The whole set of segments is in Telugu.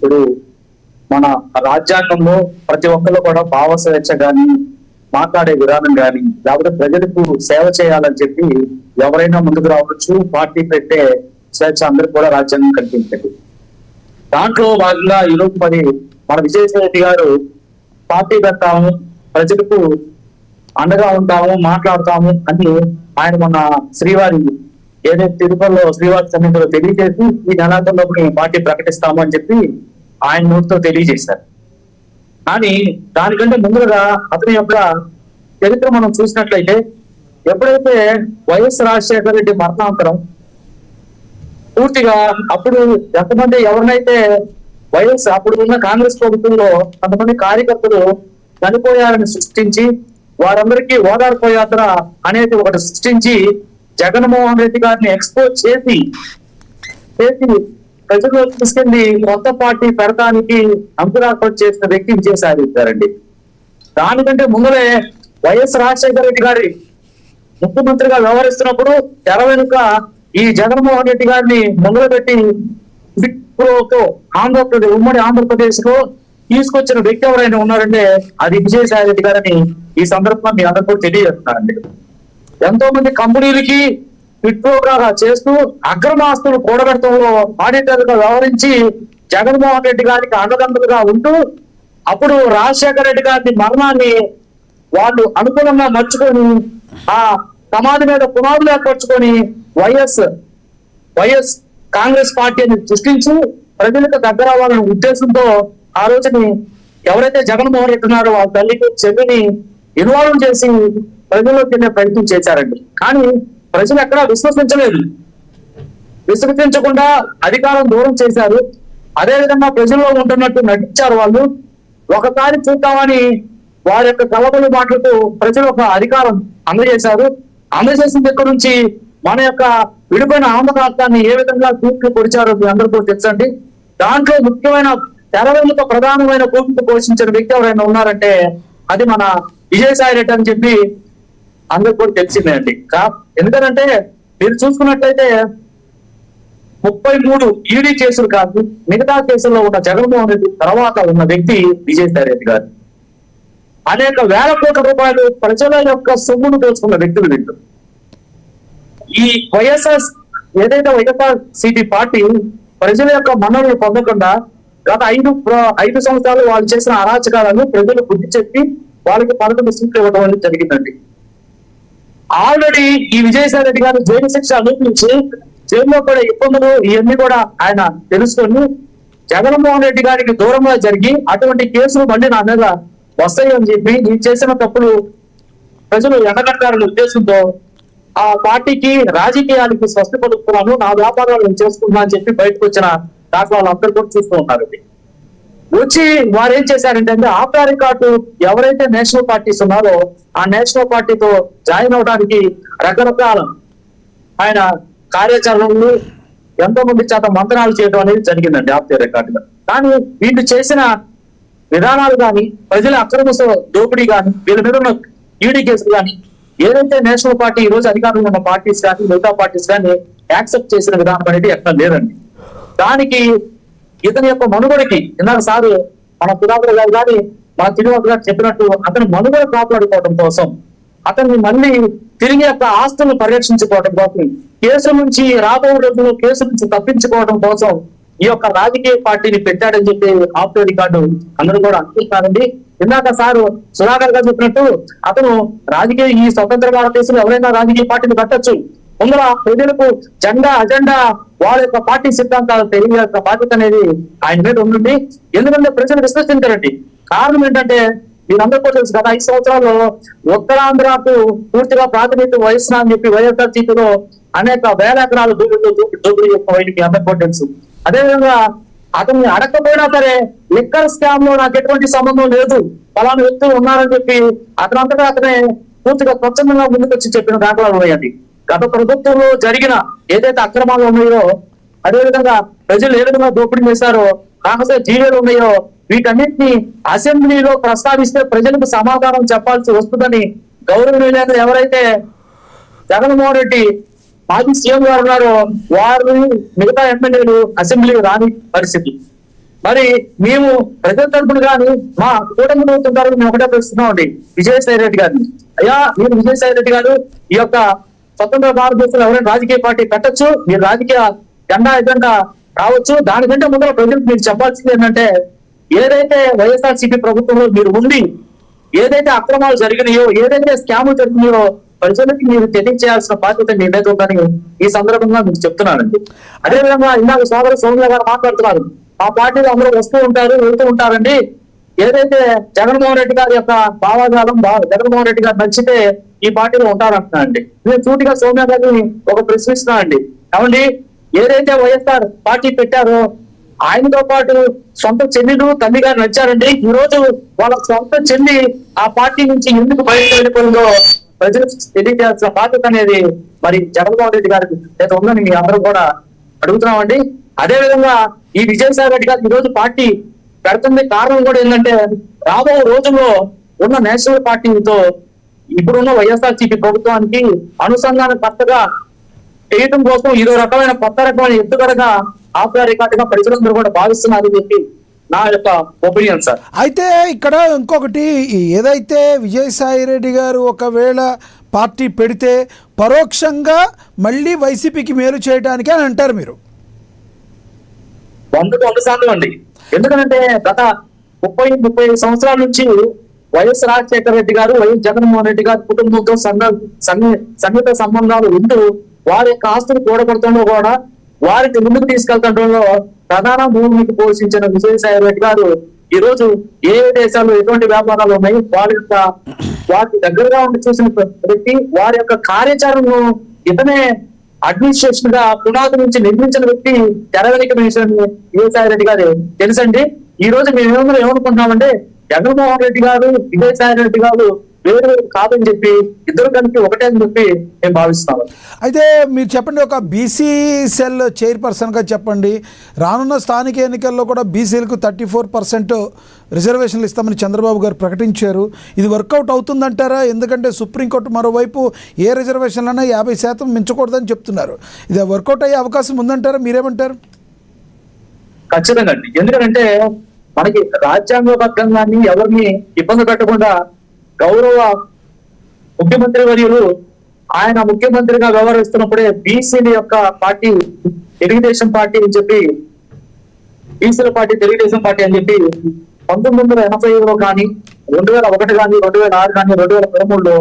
ఇప్పుడు మన రాజ్యాంగంలో ప్రతి ఒక్కరు కూడా భావ స్వేచ్ఛ గాని మాట్లాడే విధానం గాని లేకపోతే ప్రజలకు సేవ చేయాలని చెప్పి ఎవరైనా ముందుకు రావచ్చు, పార్టీ పెట్టే స్వేచ్ఛ అందరికి కూడా రాజ్యాంగం కల్పించండి. దాంట్లో భాగంగా ఈరోజు మరి మన విజయసాయి రెడ్డి గారు పార్టీ పెడతాము, ప్రజలకు అండగా ఉంటాము, మాట్లాడతాము అని ఆయన మన శ్రీవారి ఏదైతే తిరుపతిలో శ్రీవారి సన్నిధిలో తెలియజేసి ఈ నెలాఖరులో పార్టీ ప్రకటిస్తాము అని చెప్పి ఆయన నోటితో తెలియజేశారు. కానీ దానికంటే ముందుగా అతని యొక్క చరిత్ర మనం చూసినట్లయితే ఎప్పుడైతే వైఎస్ రాజశేఖర రెడ్డి మరణాంతరం పూర్తిగా అప్పుడు ఎంతమంది ఎవరినైతే వైఎస్ అప్పుడు ఉన్న కాంగ్రెస్ ప్రభుత్వంలో కొంతమంది కార్యకర్తలు చనిపోయారని సృష్టించి వారందరికీ ఓదార్పు యాత్ర అనేది ఒకటి సృష్టించి జగన్మోహన్ రెడ్డి గారిని ఎక్స్పోజ్ చేసి ప్రజలు తీసుకెళ్లి కొత్త పార్టీ పెడతానికి అంకురార్పణ చేసిన వ్యక్తి విజయసాయి రెడ్డి గారండి. దానికంటే ముందరే వైఎస్ రాజశేఖర రెడ్డి గారి ముఖ్యమంత్రిగా వ్యవహరిస్తున్నప్పుడు తెర వెనుక ఈ జగన్మోహన్ రెడ్డి గారిని ముందులో పెట్టి ఆంధ్రప్రదేశ్ ఉమ్మడి ఆంధ్రప్రదేశ్ లో తీసుకొచ్చిన వ్యక్తి ఎవరైనా ఉన్నారంటే అది విజయసాయి రెడ్డి గారని ఈ సందర్భంగా మీ అందరూ కూడా తెలియజేస్తున్నారండి. ఎంతో మంది కంపెనీలకి విట్రోగా చేస్తూ అక్రమాస్తులు కూడబెట్టడంలో ఆడిటర్గా వ్యవహరించి జగన్మోహన్ రెడ్డి గారికి అండదండలుగా ఉంటూ అప్పుడు రాజశేఖర రెడ్డి గారి మరణాన్ని వాళ్ళు అనుకూలంగా మర్చుకొని ఆ సమాధి మీద పునాదులు ఏర్పరచుకొని వైఎస్ కాంగ్రెస్ పార్టీని సృష్టించి ప్రజలకు దగ్గర అవ్వాలనే ఉద్దేశంతో ఆ రోజుని ఎవరైతే జగన్మోహన్ రెడ్డి ఉన్నారో వాళ్ళ తల్లికి చెల్లిని ఇన్వాల్వ్ చేసి ప్రజల్లోకి వెళ్ళే ప్రయత్నం చేశారండి. కానీ ప్రజలు ఎక్కడా విశ్వసించలేదు, విశ్వసించకుండా అధికారం దూరం చేశారు. అదేవిధంగా ప్రజల్లో ఉంటున్నట్టు నటించారు. వాళ్ళు ఒకసారి చూద్దామని వారి యొక్క కలబలు మాటలతో ప్రజలు ఒక అధికారం అందజేశారు. అందజేసిన దగ్గర నుంచి మన యొక్క విడిపోయిన ఆంధ్ర రాష్ట్రాన్ని ఏ విధంగా తూర్పు పొడిచారో మీ అందరికీ తెలుసండి. దాంట్లో ముఖ్యమైన తెరవెనుక ప్రధానమైన భూమిక పోషించిన వ్యక్తి ఎవరైనా ఉన్నారంటే అది మన విజయసాయి రెడ్డి అని చెప్పి అందరికి కూడా తెలిసిందే అండి. ఎందుకంటే మీరు చూసుకున్నట్లయితే 33 ఈడీ కేసులు కాదు మిగతా కేసుల్లో ఉన్న జగన్మోహన్ రెడ్డి తర్వాత ఉన్న వ్యక్తి విజయసాయి రెడ్డి గారు. అనేక వేల కోట్ల రూపాయలు ప్రజల యొక్క సొమ్మును దోచుకున్న వ్యక్తులు వీళ్ళు. ఈ ఏదైతే వైఎస్ఆర్ సిపి పార్టీ ప్రజల యొక్క మన్ననలు పొందకుండా గత 5 సంవత్సరాలు వాళ్ళు చేసిన అరాచకాలను ప్రజలు బుద్ధి చెప్పి వాళ్ళకి 11 సీట్లు ఇవ్వడం అనేది జరిగిందండి. ఆల్రెడీ ఈ విజయసాయి రెడ్డి గారు జైలు శిక్ష అనుభవించి జైల్లో కూడా ఇబ్బందులు ఇవన్నీ కూడా ఆయన తెలుసుకొని జగన్మోహన్ రెడ్డి గారికి దూరంగా జరిగి అటువంటి కేసులు మళ్ళీ నా మీద వస్తాయి అని చెప్పి నేను చేసిన తప్పులు ప్రజలు ఎండగట్టారనే ఉద్దేశంతో ఆ పార్టీకి రాజకీయాలకి స్వస్తి పలుకుతున్నాను, నా వ్యాపారాలు నేను చేసుకున్నా అని చెప్పి బయటకు వచ్చిన దాంట్లో వాళ్ళందరూ కూడా చూస్తూ ఉన్నారు. వచ్చి వారు ఏం చేశారంటే ఆఫ్ ద రికార్డు ఎవరైతే నేషనల్ పార్టీస్ ఉన్నారో ఆ నేషనల్ పార్టీతో జాయిన్ అవడానికి రకరకాల ఆయన కార్యాచరణలు ఎంతో మంది చేత మంత్రాలు చేయడం అనేది జరిగిందండి ఆఫ్ ద రికార్డుగా. కానీ వీళ్ళు చేసిన విధానాలు కానీ ప్రజల అక్రమ దోపిడీ కానీ వీళ్ళ మీద ఉన్న ఈడీ కేసులు కానీ ఏదైతే నేషనల్ పార్టీ ఈ రోజు అధికారంలో ఉన్న పార్టీస్ కానీ మిగతా పార్టీస్ కానీ యాక్సెప్ట్ చేసిన విధానం అనేది ఎక్కడ లేదండి. దానికి ఇతని యొక్క మనుగడకి ఇందాక సార్ మన సుధాకర్ గారు కానీ మన తిరుమల గారు చెప్పినట్టు అతని మనుగడ కాపాడుకోవడం కోసం అతన్ని మళ్ళీ తిరిగి యొక్క ఆస్తులను పరిరక్షించుకోవడం కోసం కేసు నుంచి రాబోయే రోజుల్లో కేసు నుంచి తప్పించుకోవడం కోసం ఈ యొక్క రాజకీయ పార్టీని పెట్టాడని చెప్పి ఆఫ్ ద రికార్డు అందరూ కూడా అనుకుంటున్నారండి. ఇందాక సారు సుధాకర్ గారు చెప్పినట్టు అతను రాజకీయ ఈ స్వతంత్ర భారతదేశంలో ఎవరైనా రాజకీయ పార్టీని పెట్టచ్చు. ముందర ప్రజలకు అజెండా వాళ్ళ యొక్క పార్టీ సిద్ధాంతాలు తెలియ బాధ్యత అనేది ఆయన మీద ఉందండి. ఎందుకంటే ప్రజలు విశ్వసించారండి. కారణం ఏంటంటే మీరందరూ కూడా తెలుసు గత 5 సంవత్సరాల్లో ఉత్తరాంధ్రకు పూర్తిగా ప్రాతినిధ్యం వహిస్తున్నా అని చెప్పి వైఎస్ఆర్ సీపీలో అనేక వేల ఎకరాల దోపిడీ యొక్క వైద్యుకి అందరూ కూడా తెలుసు. అదేవిధంగా అతన్ని అడగకపోయినా సరే లిక్కర్ స్కామ్ లో నాకు ఎటువంటి సంబంధం లేదు, పలానా వ్యక్తులు ఉన్నారని చెప్పి అతనంతటా అతనే పూర్తిగా స్వచ్ఛందంగా ముందుకొచ్చి చెప్పిన దాఖలాలు ఉన్నాయండి. గత ప్రభుత్వంలో జరిగిన ఏదైతే అక్రమాలు ఉన్నాయో అదేవిధంగా ప్రజలు ఏ విధంగా దోపిడీ చేశారో కాకపోతే జీవోలు ఉన్నాయో వీటన్నిటిని అసెంబ్లీలో ప్రస్తావిస్తే ప్రజలకు సమాధానం చెప్పాల్సి వస్తుందని గౌరవనీయులైన ఎవరైతే జగన్మోహన్ రెడ్డి మాజీ సీఎం గారు ఉన్నారో వారు మిగతా ఎమ్మెల్యేలు అసెంబ్లీ రాని పరిస్థితి. మరి మేము ప్రజల తరపున కానీ మా కూటమి ప్రభుత్వం తరపున మేము ఒకటే ప్రశ్నిస్తున్నామండి విజయసాయి రెడ్డి గారిని. అయ్యా మీరు విజయసాయి రెడ్డి గారు ఈ యొక్క స్వతంత్ర భారతదేశంలో ఎవరైనా రాజకీయ పార్టీ పెట్టచ్చు, మీరు రాజకీయ ఎజెండా రావచ్చు. దానికంటే ముందర ప్రజలకు మీరు చెప్పాల్సింది ఏంటంటే ఏదైతే వైఎస్ఆర్సీపీ ప్రభుత్వంలో మీరు ఉండి ఏదైతే అక్రమాలు జరిగినాయో, ఏదైతే స్కాములు జరిగినాయో ప్రజలకి మీరు తెలియజేయాల్సిన బాధ్యత మీ మీద ఉందని ఈ సందర్భంగా మీకు చెప్తున్నానండి. అదేవిధంగా ఇందాక సోదరు సోనియా గారు మాట్లాడుతున్నారు, ఆ పార్టీలో అందరూ వస్తూ ఉంటారు వెళ్తూ ఉంటారండి. ఏదైతే జగన్మోహన్ రెడ్డి గారి యొక్క భావాజాలం జగన్మోహన్ రెడ్డి గారు నచ్చితే ఈ పార్టీలో ఉంటారంటున్నానండి. నేను సూటిగా సోనియా గారిని ఒక ప్రశ్నిస్తున్నా అండి. ఏమండి ఏదైతే వైఎస్ఆర్ పార్టీ పెట్టారో ఆయనతో పాటు సొంత చెల్లిలు తల్లి గారు నచ్చారండి. ఈ రోజు వాళ్ళ సొంత చెల్లి ఆ పార్టీ నుంచి ఎందుకు బయటకు వెళ్ళిపోయిందో ప్రజలకు తెలియజేయాల్సిన బాధ్యత అనేది మరి జగన్మోహన్ రెడ్డి గారికి లేదా ఉందని మీ అందరూ కూడా అడుగుతున్నామండి. అదే విధంగా ఈ విజయసాయి రెడ్డి గారు ఈ రోజు పార్టీ పెడుతుంది కారణం కూడా ఏంటంటే రాబో రోజుల్లో ఉన్న నేషనల్ పార్టీతో ఇప్పుడున్న వైఎస్ఆర్సీపీ ప్రభుత్వానికి అనుసంధానకర్తగా చేయడం కోసం ఇదో రకమైన కొత్త రకమైన ఎత్తుగడగా ఆఫ్టర్ రికార్డుగా ప్రజలందరూ కూడా భావిస్తున్నారు చెప్పి నా యొక్క ఒపీనియన్ సార్. అయితే ఇక్కడ ఇంకొకటి, ఏదైతే విజయసాయి రెడ్డి గారు ఒకవేళ పార్టీ పెడితే పరోక్షంగా మళ్ళీ వైసీపీకి మేలు చేయడానికి అని అంటారు మీరు. 100% అండి. ఎందుకంటే గత 35 సంవత్సరాల నుంచి వైఎస్ రాజశేఖర రెడ్డి గారు వైఎస్ జగన్మోహన్ రెడ్డి గారి కుటుంబంతో సన్నిహిత సంబంధాలు ఉంటూ వారి యొక్క ఆస్తులు కూడగొడటంలో కూడా వారిని ముందుకు తీసుకెళ్తుండడంలో ప్రధాన భూమికి పోషించిన విజయసాయి రెడ్డి గారు ఈ రోజు ఏ దేశాల్లో ఎటువంటి వ్యాపారాలు ఉన్నాయి వారికి దగ్గరగా ఉండి చూసిన వ్యక్తి, వారి యొక్క కార్యాచరణను ఇతనే అడ్మినిస్ట్రేషన్ గా పునాది నుంచి నిర్మించిన వ్యక్తి తెర వెనుక విజయసాయి రెడ్డి గారు తెలుసండి. ఈ రోజు మేము ఏమనుకుంటున్నామంటే జగన్మోహన్ రెడ్డి గారు విజయసాయి రెడ్డి గారు వేరు వేరు కాదని చెప్పి ఇద్దరు కలిపి ఒకటే అని చెప్పి మేము భావిస్తున్నాము. అయితే మీరు చెప్పండి, ఒక బీసీ సెల్ చైర్పర్సన్గా చెప్పండి, రానున్న స్థానిక ఎన్నికల్లో కూడా బీసీలకు 34% రిజర్వేషన్లు ఇస్తామని చంద్రబాబు గారు ప్రకటించారు. ఇది వర్కౌట్ అవుతుందంటారా? ఎందుకంటే సుప్రీంకోర్టు మరోవైపు ఏ రిజర్వేషన్లైనా 50% మించకూడదని చెప్తున్నారు. ఇది వర్కౌట్ అయ్యే అవకాశం ఉందంటారా? మీరేమంటారు? ఖచ్చితంగా అండి. ఎందుకంటే మనకి రాజ్యాంగబద్ధంగా ఎవరిని ఇబ్బంది పెట్టకుండా గౌరవ ముఖ్యమంత్రి వర్యులు ఆయన ముఖ్యమంత్రిగా వ్యవహరిస్తున్నప్పుడే బీసీల యొక్క పార్టీ తెలుగుదేశం పార్టీ అని చెప్పి బీసీల పార్టీ తెలుగుదేశం పార్టీ అని చెప్పి 1985లో కానీ 2001 కానీ 2006 కానీ 2013లో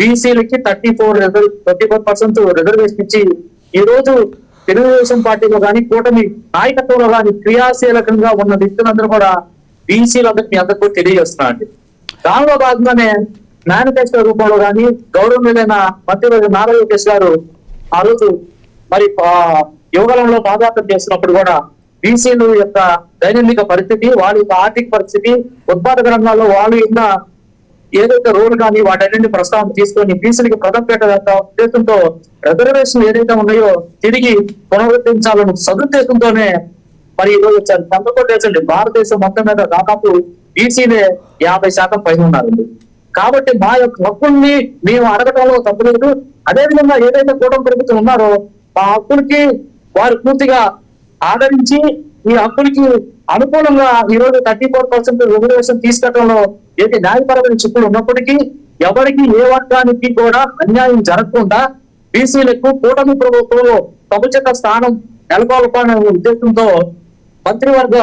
బీసీలకి 34% రిజర్వేషన్ ఇచ్చి ఈ రోజు తెలుగుదేశం పార్టీలో కానీ కూటమి నాయకత్వంలో కానీ క్రియాశీలకంగా ఉన్న వ్యక్తులందరూ కూడా బీసీలందరికీ మీ అందరికీ తెలియజేస్తున్నా అండి. దానిలో భాగంగానే మేనిఫెస్టో రూపంలో కానీ గౌరవనీయులైన మంత్రి నారా లోకేష్ గారు ఆ రోజు మరి యువగలంలో పాదయాత్ర చేస్తున్నప్పుడు కూడా బీసీల యొక్క దైనందిక పరిస్థితి, వాళ్ళ యొక్క ఆర్థిక పరిస్థితి, ఉత్పాదక రంగాల్లో వాళ్ళు ఉన్న ఏదైతే రోడ్లు కానీ వాటన్నింటినీ ప్రస్తావన తీసుకొని బీసీలకి ప్రథమపేట ఉద్దేశంతో రిజర్వేషన్ ఏదైతే ఉన్నాయో తిరిగి పునరుద్ధరించాలని సదుద్దేశంతోనే మరి ఈ రోజు వచ్చారు. చంద్రకోటేసండి భారతదేశం మొత్తం మీద దాదాపు బీసీలే 50% పైన ఉన్నారండి. కాబట్టి మా యొక్క హక్కుల్ని మేము అడగటంలో తప్పలేదు. అదేవిధంగా ఏదైతే కూటమి ప్రభుత్వం ఉన్నారో ఆ హక్కులకి వారు పూర్తిగా ఆదరించి ఈ హక్కులకి అనుకూలంగా ఈ రోజు 34% రిజర్వేషన్ తీసుకెళ్లడంలో ఏదైతే న్యాయపరమైన చిక్కులు ఉన్నప్పటికీ ఎవరికి ఏ వర్గానికి కూడా అన్యాయం జరగకుండా బీసీలకు కూటమి ప్రభుత్వంలో సముచిత స్థానం నెలకొల్పాలనే ఉద్దేశంతో మంత్రివర్గ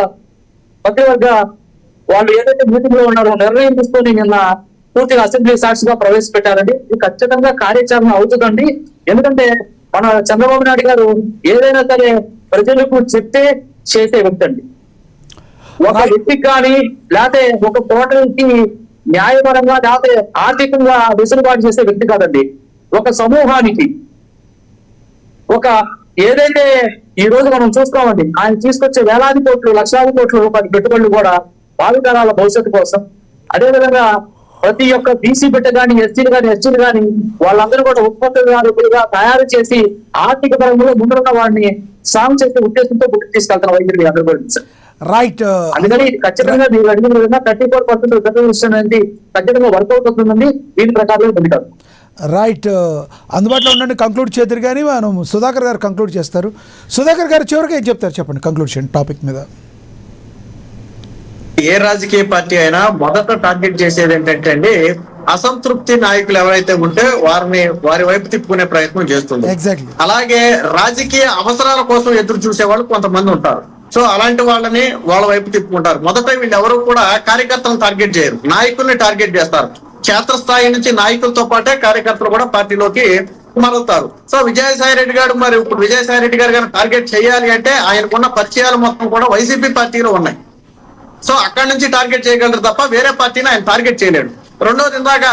వాళ్ళు ఏదైతే మీటింగ్ లో ఉన్నారో నిర్ణయం తీసుకొని నిన్న పూర్తిగా అసెంబ్లీ సాక్షిగా ప్రవేశపెట్టారండి. ఇది ఖచ్చితంగా కార్యాచరణ అవుతుందండి. ఎందుకంటే మన చంద్రబాబు నాయుడు గారు ఏదైనా సరే ప్రజలకు చెప్తే చేసే వ్యక్తి అండి. ఒక వ్యక్తికి కానీ లేకపోతే ఒక కోటకి న్యాయపరంగా లేకపోతే ఆర్థికంగా వెసులుబాటు చేసే వ్యక్తి కాదండి. ఒక సమూహానికి ఒక ఏదైతే ఈ రోజు మనం చూస్తామండి ఆయన తీసుకొచ్చే వేలాది కోట్లు లక్షలాది కోట్ల రూపాయల పెట్టుబడులు కూడా భావితరాల భవిష్యత్తు కోసం, అదేవిధంగా ప్రతి ఒక్క బీసీ బిడ్డ కానీ ఎస్సీలు కానీ ఎస్టీలు కానీ వాళ్ళందరూ కూడా ఉత్పత్తిదారులుగా తయారు చేసి ఆర్థిక పరంగా ముందున్న వాడిని సాగు చేసే ఉద్దేశంతో గుర్తు తీసుకెళ్తున్న వైద్యులు అందరూ కూడా రైట్. అందుకని ఖచ్చితంగా మీరు అడిగిన విధంగా 34% రిజర్వేషన్ అనేది ఖచ్చితంగా వర్కౌట్ అవుతుందండి. దీని ప్రకారం పొందుతారు. రైట్, అందుబాటులో ఉండండి. కంక్లూడ్ చేద్దరు కానీ మనం సుధాకర్ గారు కంక్లూడ్ చేస్తారు. సుధాకర్ గారు చివరికి ఏం చెప్తారు చెప్పండి, కంక్లూడ్ చేయండి టాపిక్ మీద. ఏ రాజకీయ పార్టీ అయినా మొదట టార్గెట్ చేసేది ఏంటంటే అండి, అసంతృప్తి నాయకులు ఎవరైతే ఉంటే వారి వైపు తిప్పుకునే ప్రయత్నం చేస్తుంది. ఎగ్జాక్ట్లీ. అలాగే రాజకీయ అవసరాల కోసం ఎదురు చూసే వాళ్ళు కొంతమంది ఉంటారు. సో అలాంటి వాళ్ళని వాళ్ళ వైపు తిప్పుకుంటారు. మొదట వీళ్ళు ఎవరు కూడా కార్యకర్తలను టార్గెట్ చేయరు, నాయకుల్ని టార్గెట్ చేస్తారు. క్షేత్రస్థాయి నుంచి నాయకులతో పాటే కార్యకర్తలు కూడా పార్టీలోకి మరలుతారు. సో విజయసాయి రెడ్డి గారు, మరి ఇప్పుడు విజయసాయి రెడ్డి గారు టార్గెట్ చేయాలి అంటే ఆయనకున్న పరిచయాలు మొత్తం కూడా వైసీపీ పార్టీలో ఉన్నాయి. సో అక్కడి నుంచి టార్గెట్ చేయగలరు తప్ప వేరే పార్టీని ఆయన టార్గెట్ చేయలేడు. రెండోది, ఇందాక